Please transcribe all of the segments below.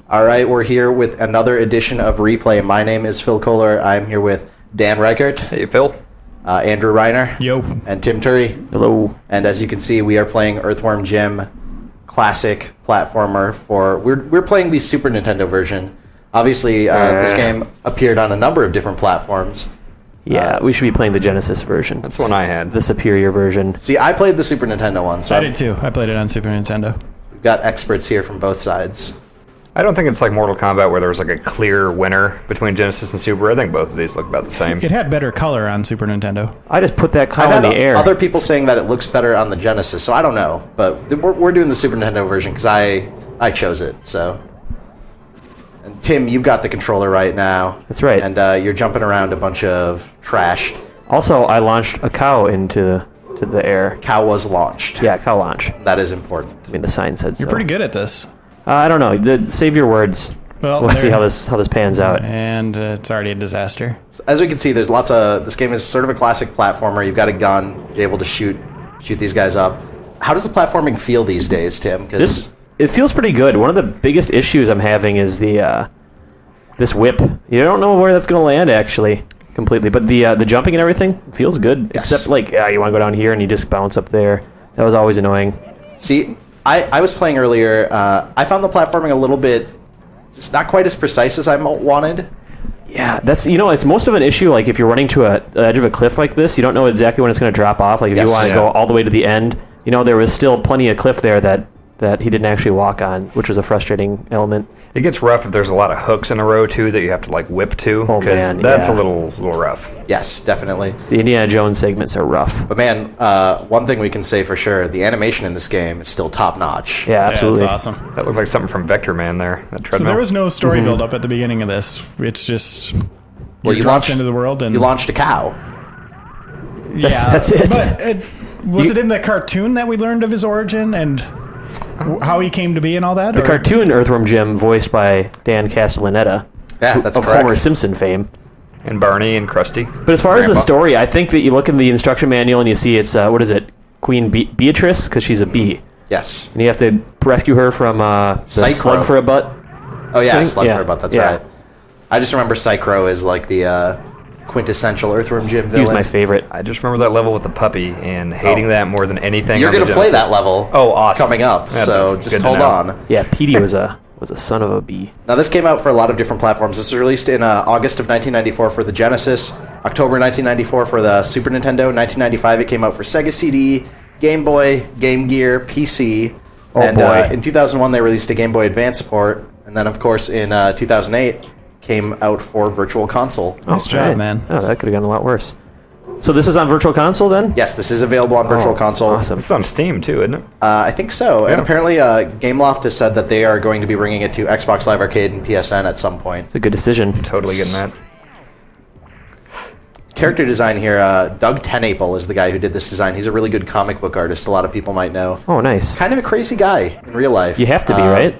All right, we're here with another edition of Replay. My name is Phil Kollar. I'm here with Dan Ryckert. Hey, Phil. Andrew Reiner. Yo. And Tim Turi. Hello. And as you can see, we are playing Earthworm Jim, classic platformer. We're playing the Super Nintendo version. Obviously, this game appeared on a number of different platforms. Yeah, we should be playing the Genesis version. That's the one I had. The superior version. See, I played the Super Nintendo one. So I did too. I played it on Super Nintendo. We've got experts here from both sides. I don't think it's like Mortal Kombat where there was like a clear winner between Genesis and Super. I think both of these look about the same. It had better color on Super Nintendo. I just put that I've color in had the air. other people saying that it looks better on the Genesis, so I don't know. But we're doing the Super Nintendo version because I chose it. So, and Tim, you've got the controller right now. That's right. And you're jumping around a bunch of trash. Also, I launched a cow into the air. Cow was launched. Yeah, cow launch. That is important. I mean, the sign said so. You're pretty good at this. I don't know. Save your words. Well, we'll see how this pans out. And it's already a disaster. So as we can see, there's lots of... This game is sort of a classic platformer. You've got a gun. You're able to shoot these guys up. How does the platforming feel these days, Tim? It feels pretty good. One of the biggest issues I'm having is this whip. You don't know where that's going to land, actually, completely. But the jumping and everything feels good. Yes. Except, like, you want to go down here and you just bounce up there. That was always annoying. See, I was playing earlier. I found the platforming a little bit... Just not quite as precise as I wanted. Yeah, that's it's most of an issue. Like if you're running to the edge of a cliff like this, you don't know exactly when it's going to drop off. Like if you want to go all the way to the end, there was still plenty of cliff there that he didn't actually walk on, which was a frustrating element. It gets rough if there's a lot of hooks in a row too that you have to like whip to. Oh man, that's a little rough. Yes, definitely. The Indiana Jones segments are rough. But man, one thing we can say for sure: the animation in this game is still top notch. Yeah, absolutely. Yeah, it's awesome. That looked like something from Vector Man there. That treadmill. So there was no story build up at the beginning of this. It's just you launched into the world and you launched a cow. That's it. But was it in the cartoon that we learned of his origin and how he came to be and all that? The cartoon Earthworm Jim, voiced by Dan Castellaneta. Yeah, that's of correct. Homer Simpson fame. And Barney and Krusty. But as far as the story, I think that you look in the instruction manual and you see it's, what is it, Queen Beatrice? Because she's a bee. Yes. And you have to rescue her from the slug for a butt. Oh, yeah, slug for a butt, that's right. I just remember Psychro as like the quintessential Earthworm Jim villain. He was my favorite. I just remember that level with the puppy and hating that more than anything. You're going to play that level coming up, so just hold on. Yeah, Petey was a son of a bee. Now, this came out for a lot of different platforms. This was released in August of 1994 for the Genesis, October 1994 for the Super Nintendo, 1995 it came out for Sega CD, Game Boy, Game Gear, PC, and in 2001 they released a Game Boy Advance port, and then, of course, in 2008 came out for Virtual Console. Nice job, man. Oh, that could have gone a lot worse. So this is on Virtual Console, then? Yes, this is available on Virtual Console. Awesome. It's on Steam, too, isn't it? I think so. Yeah. And apparently Gameloft has said that they are going to be bringing it to Xbox Live Arcade and PSN at some point. It's a good decision. Totally getting that. Character design here, Doug Tenaple is the guy who did this design. He's a really good comic book artist. A lot of people might know. Oh, nice. Kind of a crazy guy in real life. You have to be, right?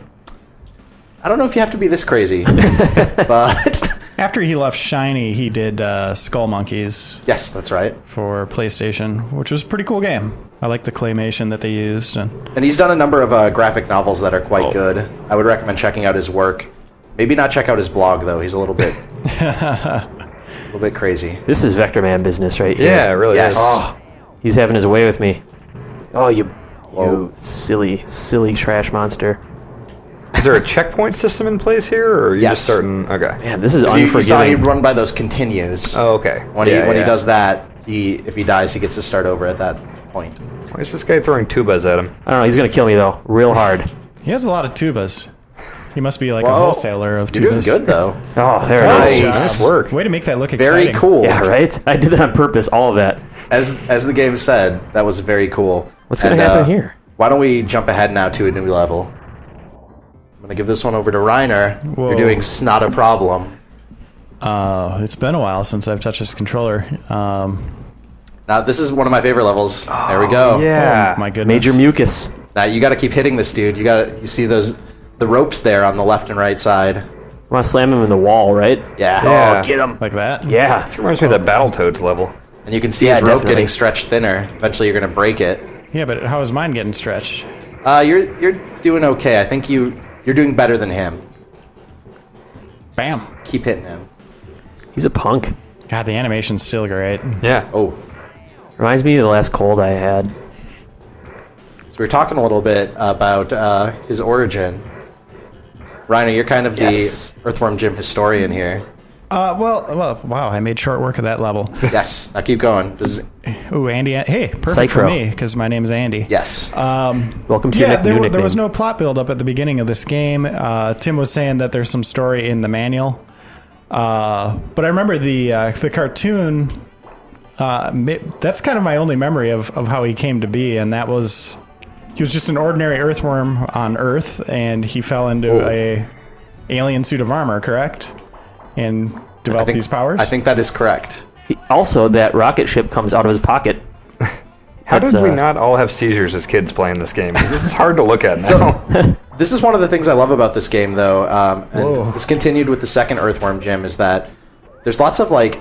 I don't know if you have to be this crazy, but... After he left Shiny, he did Skull Monkeys. Yes, that's right. For PlayStation, which was a pretty cool game. I like the claymation that they used. And he's done a number of graphic novels that are quite good. I would recommend checking out his work. Maybe not check out his blog, though. He's a little bit... a little bit crazy. This is Vector Man business right here. Yeah, it really is. Oh, he's having his way with me. Oh, you silly, silly trash monster. Is there a checkpoint system in place here, or are you just starting? Okay. Man, this is unforgiving. You saw he run by those continues. Oh, okay. When he does that, if he dies, he gets to start over at that point. Why is this guy throwing tubas at him? I don't know. He's gonna kill me though, real hard. He has a lot of tubas. He must be like a wholesaler of tubas. You're doing good though. Oh, there it is. Nice work. Way to make that look exciting. Very cool. Yeah, right. I did that on purpose. All of that. As the game said, that was very cool. What's gonna happen here? Why don't we jump ahead now to a new level? I'm going to give this one over to Reiner. Whoa. You're doing Snot a Problem. It's been a while since I've touched this controller. Now, this is one of my favorite levels. There we go. Yeah. Oh, my goodness. Major mucus. Now, you got to keep hitting this dude. You see the ropes there on the left and right side. You want to slam him in the wall, right? Yeah. Yeah. Oh, get him. Like that? Yeah. This reminds me of that Battletoads level. And you can see his rope definitely. getting stretched thinner. Eventually, you're going to break it. Yeah, but how is mine getting stretched? You're doing okay. I think you're doing better than him. Bam. Keep hitting him. He's a punk. God, the animation's still great. Yeah. Oh. Reminds me of the last cold I had. So we were talking a little bit about his origin. Reiner, you're kind of Yes. the Earthworm Jim historian here. Well, wow, I made short work of that level. Yes. Now keep going. This is Ooh, Andy. Hey, perfect for Psycho. me, because my name is Andy. yes. Welcome to your new nickname. There was no plot build-up at the beginning of this game. Tim was saying that there's some story in the manual. But I remember the cartoon. That's kind of my only memory of how he came to be, and that was he was just an ordinary earthworm on Earth, and he fell into a alien suit of armor, correct? And developed these powers. I think that is correct. Also, that rocket ship comes out of his pocket. How That's, did we not all have seizures as kids playing this game? This is hard to look at now. So, this is one of the things I love about this game, though, and Whoa. it's continued with the second Earthworm Jim, is that there's lots of, like,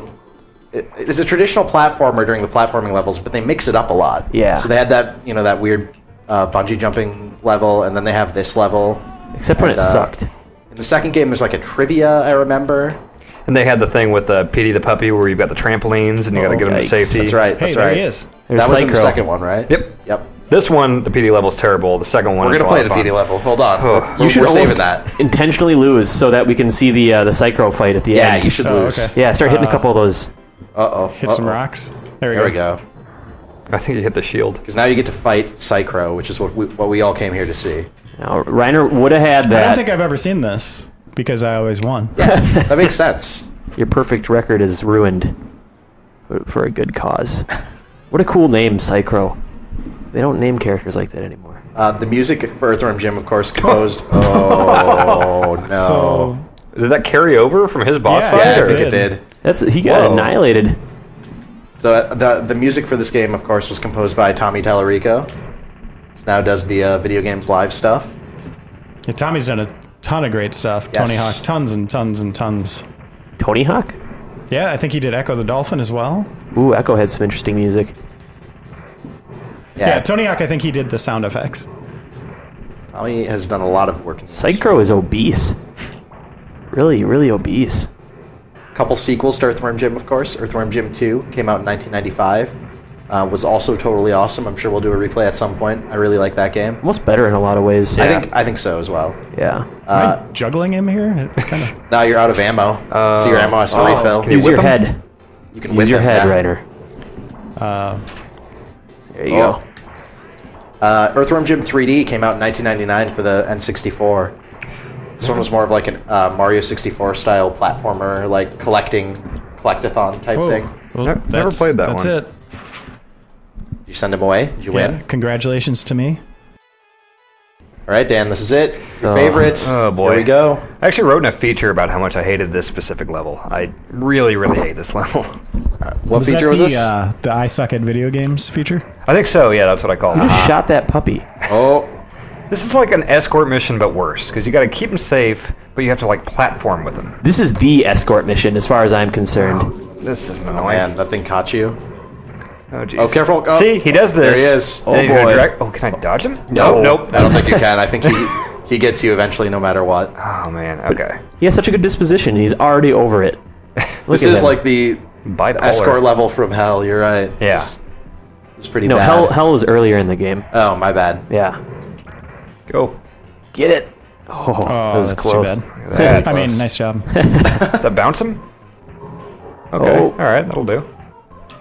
it's a traditional platformer during the platforming levels, but they mix it up a lot. Yeah. So they had that, that weird bungee jumping level, and then they have this level. Except when And, it sucked. In the second game, there's, like, a trivia, I remember. And they had the thing with Petey the puppy where you've got the trampolines and you got to get him to yikes. safety. That's right. Hey, That's there right. he is. There's That was in the Psycho. second one, right? Yep. Yep. This one, the PD level's terrible. The second one We're is going to a play lot the of fun. PD level. Hold on. Oh. We're You should saving almost that. intentionally lose so that we can see the Psycho fight at the Yeah, end. you should Oh, lose. okay. Yeah, start hitting a couple of those. Uh-oh. Hit some rocks. There There we go. I think you hit the shield. Because now you get to fight Psychro, which is what we all came here to see. Now, Reiner would have had I that. don't think I've ever seen this because I always won. That makes sense. Your perfect record is ruined for a good cause. What a cool name, Psycho. They don't name characters like that anymore. The music for Earthworm Jim, of course, composed. Oh, no. So Did that carry over from his boss Yeah, fight? yeah, I or- think it did. He got Whoa. annihilated. So the music for this game, of course, was composed by Tommy Tallarico. He now does the video games live stuff. yeah, Tommy's done a ton of great stuff. Yes. Tony Hawk, tons and tons and tons. Tony Hawk? Yeah, I think he did Echo the Dolphin as well. Ooh, Echo had some interesting music. Yeah, Tony Hawk, I think he did the sound effects. Tommy has done a lot of work in this. Psycho is obese. Really, really obese. Couple sequels to Earthworm Jim, of course. Earthworm Jim 2 came out in 1995. Was also totally awesome. I'm sure we'll do a replay at some point. I really like that game. Almost better in a lot of ways. I think so as well. Yeah. Am I juggling him here? It kind of. Now you're out of ammo. So your ammo has to refill. can you Use your whip him? head. You can whip Use your him, head, yeah. Reiner. There you Oh. go. Earthworm Jim 3D came out in 1999 for the N64. This one was more of like an Mario 64 style platformer, like collectathon type Whoa. thing. Well, Never that's- played that that's one. it. Did you send him away? Did you Yeah, win? congratulations to me. All right, Dan, this is it. Your Oh. favorite. Oh, boy. Here we go. I actually wrote in a feature about how much I hated this specific level. I really, really hate this level. What Was feature that was this? the I suck at video games feature? I think so, yeah, that's what I call You it. just shot that puppy. Oh, This is like an escort mission, but worse, because you got to keep him safe, but you have to like platform with him. This is the escort mission, as far as I'm concerned. This is oh annoying. man, that thing caught you. Oh, jeez. Oh, careful. Oh, See, he does this. There he is. And then he's Oh, gonna boy. drag. Oh, can I dodge him? No. Nope. I don't think you can. I think he gets you eventually, no matter what. Oh man. Okay. He has such a good disposition. He's already over it. This at is him. like the Bipolar. escort level from hell. You're right. Yeah. It's pretty No, bad. hell was earlier in the game. Oh, my bad. Yeah. Go. Get it. Oh, Oh, that was that's close. too That. bad. I mean, Close. nice job. Does that bounce him? Okay. Oh. All right, that'll do.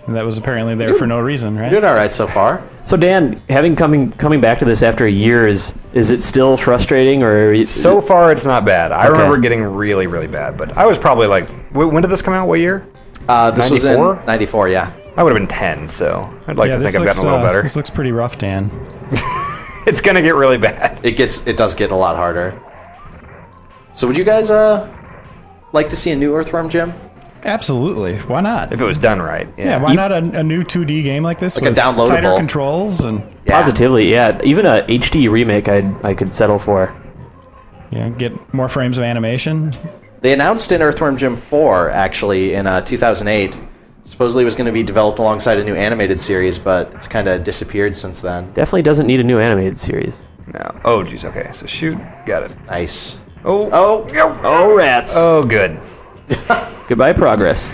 That was apparently there for no reason, You're right? doing all right so far. So Dan, coming back to this after a year, is it still frustrating or So far, it's not bad. I Okay. remember getting really, really bad, but I was probably like, when did this come out? What year? This was 94? in 94, yeah. I would have been 10, so I'd like to think I've gotten a little better. This looks pretty rough, Dan. It's gonna get really bad. It does get a lot harder. So would you guys like to see a new Earthworm Jim? Absolutely. Why not? If it was done right. Yeah, why not a new 2D game like this? Like a with downloadable. tighter controls and Yeah. Positively, yeah. Even a HD remake, I could settle for. get more frames of animation. They announced in Earthworm Jim 4, actually, in 2008, Supposedly it was going to be developed alongside a new animated series, but it's kind of disappeared since then. Definitely doesn't need a new animated series. No. Oh, jeez. Okay. So shoot. Got it. Nice. Oh. Oh, rats. Oh, good. Goodbye, progress.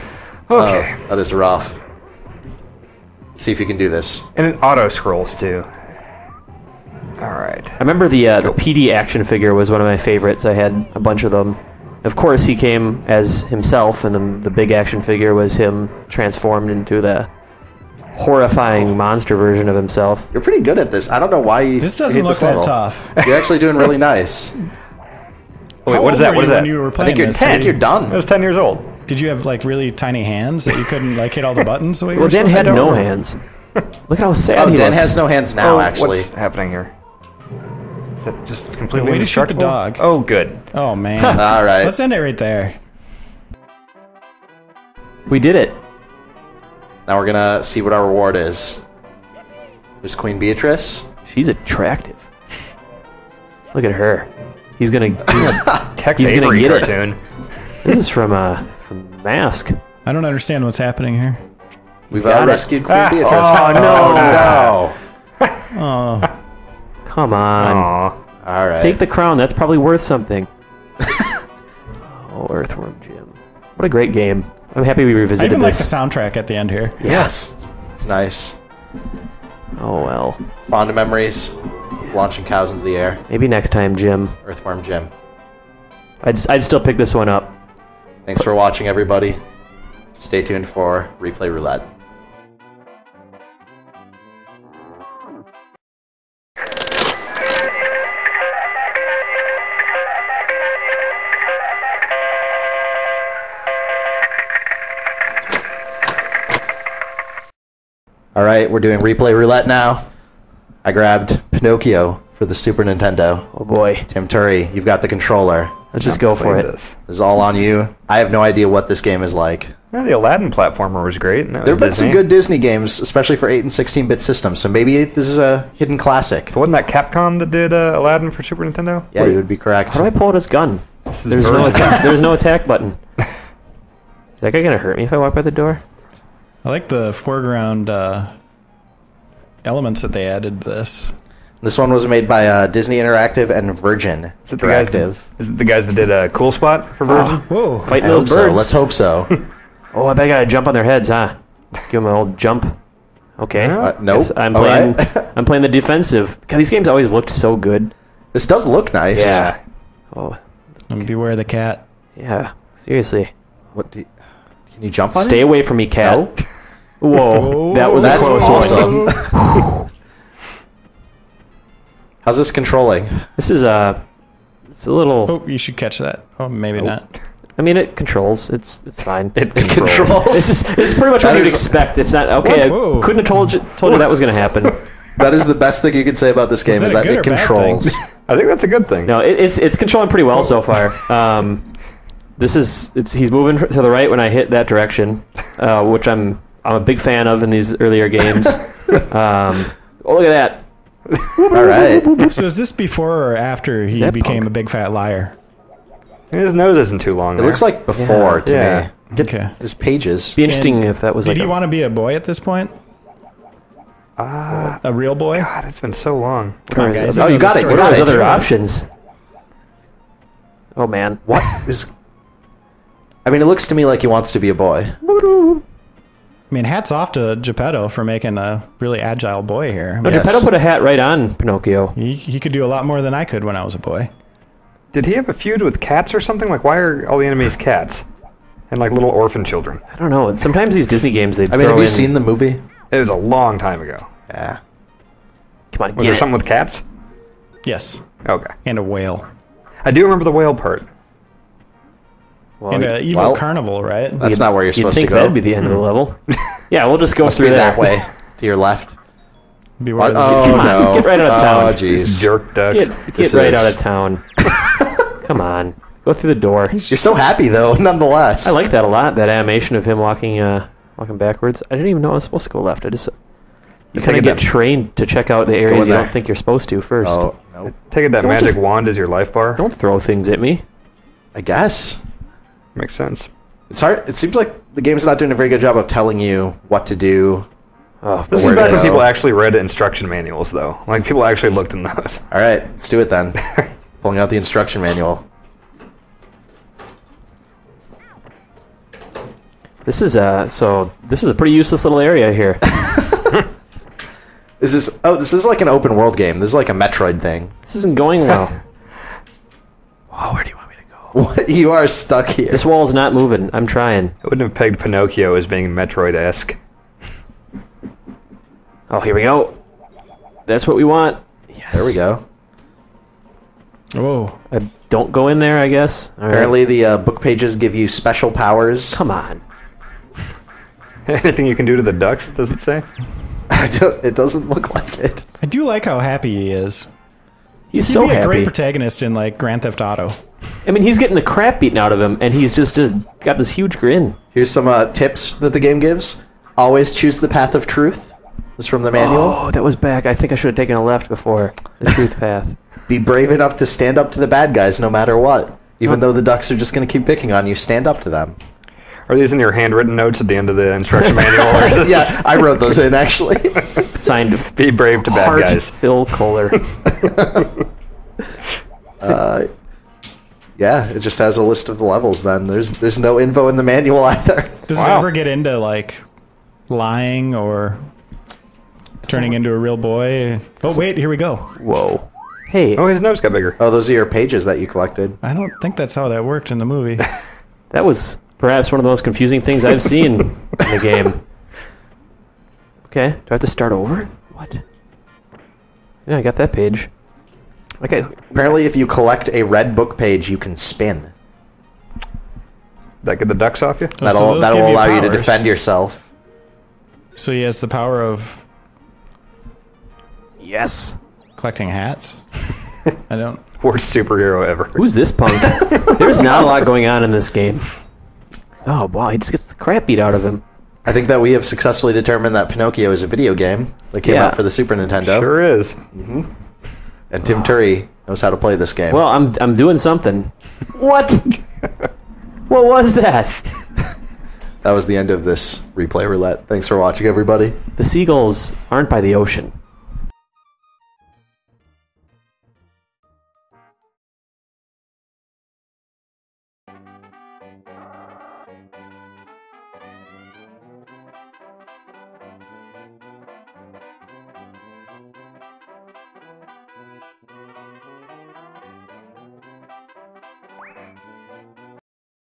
Okay. That is rough. Let's see if you can do this. And it auto scrolls too. All right. I remember the PD action figure was one of my favorites. I had a bunch of them. Of course, he came as himself, and the big action figure was him transformed into the horrifying monster version of himself. You're pretty good at this. I don't know why you This doesn't hate look this that level. tough. You're actually doing really nice. Wait, How what is old that? were What is you that? when you were I playing think you're this? 10. I think you're I done. was 10 years old. Did you have like really tiny hands that you couldn't like hit all the buttons the way you Well, were Dan supposed had to? no hands. Look at how sad Oh, he Dan looks. has no hands now, actually. What's happening here? Is that just completely Way to shoot the indestructible? dog. Oh, good. Oh man. All right. Let's end it right there. We did it. Now we're going to see what our reward is. There's Queen Beatrice. She's attractive. Look at her. He's gonna. Tex He's gonna Avery get it. cartoon. This is from Mask. I don't understand what's happening here. We've got it. rescued Queen Beatrice. Oh, no. Oh, Come on. Aw. All right. Take the crown. That's probably worth something. Oh, Earthworm Jim. What a great game. I'm happy we I revisited even like the this. soundtrack at the end here. Yes. It's nice. Oh, well. Fond memories. Launching cows into the air. Maybe next time, Jim. Earthworm Jim. I'd still pick this one up. Thanks for watching, everybody. Stay tuned for Replay Roulette. All right, we're doing Replay Roulette now. I grabbed Pinocchio for the Super Nintendo. Oh, boy. Tim Turi, you've got the controller. Let's just go for Played it. This. This is all on you. I have no idea what this game is like. Yeah, the Aladdin platformer was great. And that There have was been some Disney. good Disney games, especially for 8 and 16-bit systems, so maybe this is a hidden classic. But wasn't that Capcom that did Aladdin for Super Nintendo? Yeah, you would be correct. How do I pull out his gun? This is There's no Virgin. attack. There's no attack button. Is that guy gonna hurt me if I walk by the door? I like the foreground elements that they added to this. This one was made by Disney Interactive and Virgin Is it the guys Interactive. is it the guys that did Cool Spot for Virgin? Whoa. Fighting I hope those so. birds. Let's hope so. Oh, I bet I gotta jump on their heads, huh? Give them an old jump. Okay. Nope. Guess I'm All playing. right. I'm playing the defensive. God, these games always looked so good. This does look nice. Yeah. Oh, And beware the cat. yeah. Seriously. What do you, can you jump on Stay it? away from me, cat. No. Whoa, that was That's a close one. awesome. How's this controlling? This is it's a little. Oh, you should catch that. Oh, maybe not. I mean, it controls. It's fine. It It controls. controls. It's pretty much That what you'd is- expect. It's not okay. Whoa. I couldn't have told you that was going to happen. That is the best thing you could say about this game, that is a that good it or bad controls. thing? I think that's a good thing. No, it's controlling pretty well so far. He's moving to the right when I hit that direction, which I'm a big fan of in these earlier games. Oh, look at that! All right. So is this before or after he that became punk? a big fat liar? His nose isn't too long. It looks like before to Yeah. me. Okay. There's pages. Be interesting if that was Did like he want to be a boy at this point? A real boy? God, it's been so long. Come on, guys. Oh, you got it. You what got are those it. other options? Oh man, What is... I mean, it looks to me like he wants to be a boy. I mean, hats off to Geppetto for making a really agile boy here. I no, mean, Yes. Geppetto put a hat right on Pinocchio. he could do a lot more than I could when I was a boy. Did he have a feud with cats or something? Like, why are all the enemies cats? And like little orphan children. I don't know. Sometimes these Disney games they. I mean, have you seen the movie? It was a long time ago. Yeah. Come on, Was get there it. something with cats? Yes. Okay. And a whale. I do remember the whale part. Well, And an evil well, carnival, right? That's not where you're you'd supposed think to go. that'd be the end of the level. Yeah, we'll just go Must through be there. that way, to your left. Beware the Oh, Come on, no. get right out of town. Oh, These jeez. jerk ducks. Get This right is- out of town. Come on, go through the door. You're so happy, though, nonetheless. I like that a lot. That animation of him walking backwards. I didn't even know I was supposed to go left. You kind of Taking get that- trained to check out the in areas you there. don't think you're supposed to first. Oh, no. Take it that Don't magic just- wand is your life bar. Don't throw things at me. I guess. Makes sense. It's hard. It seems like the game's not doing a very good job of telling you what to do. Oh, this is back when people actually read instruction manuals, though. Like, people actually looked in those. All right, let's do it then. Pulling out the instruction manual. This is a pretty useless little area here. This is like an open world game. This is like a Metroid thing. This isn't going well. Oh, where do you want me to go? What? You are stuck here. This wall is not moving. I'm trying. I wouldn't have pegged Pinocchio as being Metroid-esque. Oh, here we go. That's what we want. Yes. There we go. Whoa. Don't go in there, I guess. All Apparently, the book pages give you special powers. Come on. Anything you can do to the ducks, does it say? It doesn't look like it. I do like how happy he is. He's He'd so be a happy. great protagonist in like Grand Theft Auto. I mean, he's getting the crap beaten out of him, and he's just got this huge grin. Here's some tips that the game gives. Always choose the path of truth. This is from the manual. Oh, that was back. I think I should have taken a left before. The truth path. Be brave enough to stand up to the bad guys no matter what. Even though the ducks are just going to keep picking on you, stand up to them. Are these in your handwritten notes at the end of the instruction manual? Or is this Yeah, I wrote those in, actually. Signed, be brave to bad guys. Phil Kollar. Yeah, it just has a list of the levels then. There's no info in the manual either. Does it ever get into like lying or turning into a real boy? Oh, wait, here we go. Whoa. Hey, Oh, his nose got bigger. Oh, those are your pages that you collected. I don't think that's how that worked in the movie. that was perhaps one of the most confusing things I've seen in the game. Okay, do I have to start over? What? Yeah, I got that page. Okay. Apparently, if you collect a red book page, you can spin. That get the ducks off you? Oh, so those That'll give allow you to powers. defend yourself. So he has the power of Yes. collecting hats. I don't. Worst superhero ever. Who's this punk? There's not a lot going on in this game. Oh, wow, he just gets the crap beat out of him. I think that we have successfully determined that Pinocchio is a video game that came out for the Super Nintendo. Sure is. And Tim Turi knows how to play this game. Well, I'm doing something. What? What was that? That was the end of this replay roulette. Thanks for watching, everybody. The seagulls aren't by the ocean.